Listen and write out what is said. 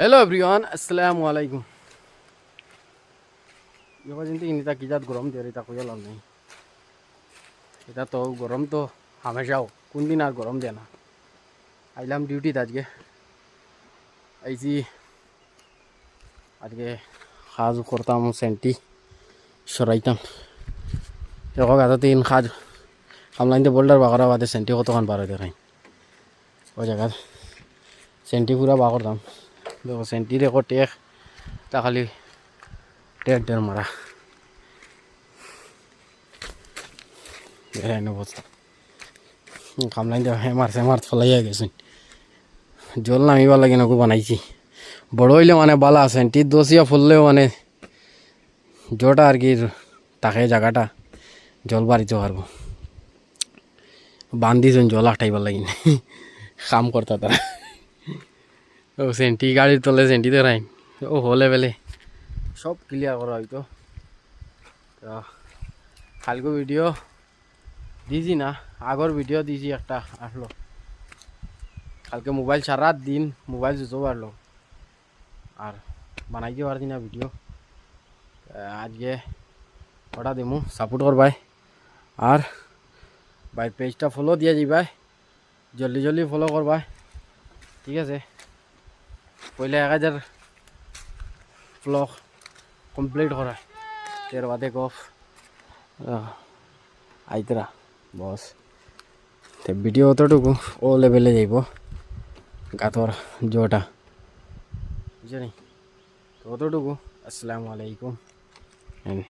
Hello everyone, আসসালামু আলাইকুম। ইয়ে কিন্তু ইনিতা কিজাত গরম দিয়ে এটা কইয়া লাভ নেই। এটা তো গরম তো হামেশাও, কোন দিন আর গরম দেয় না। আইলাম ডিউটিত আজকে, আইছি আজকে কাজ করতাম, সেন্টি সরাইতাম। দেখো গাতা তিন কাজ কামলাইনতে বোল্ডার বাগারা বাদে সেন্টি কতক্ষণ বার হয়ে দেখাই ওই জায়গা সেন্টি পুরা বা করতাম। দেখো সেন্টি দেখো টেক তা খালি টেক ডের মারা এর অবস্থা। কামলাইন হেমার ফলাইয়া গেছেন, জল নামিবার লাগে নকু বানাইছি। বড় হইলে মানে বালা সেন্টির দোষিয়া ফুললেও মানে জোটা আর কি তাকে জায়গাটা জল বাড়িতে পারবো। বান্ধিছেন জল আটাইবার লাগি কাম করতা তারা। ও সেন্টি গাড়ির তলে সেন্টি দেখাই ও হলে বেলে সব ক্লিয়ার করা হয়তো। কালকে ভিডিও দিছি না, আগর ভিডিও দিছি একটা আসলো। কালকে মোবাইল সারা দিন মোবাইল জুতো পারলো আর বানাইতে পারছি না ভিডিও। আজকে ওটা দিমু, সাপোর্ট করবাই আর ভাই পেজটা ফলো দিয়ে যাইবাই, জলদি জলদি ফলো করবাই, ঠিক আছে। পহলে 1000 ফলো কমপ্লিট করা এর বাদে গফ আইতরা বস। তো ভিডিও অতটুকু ও লেভেলে যাইব গাতর জোটা, বুঝলি? তো অতটুকু। আসসালামু আলাইকুম।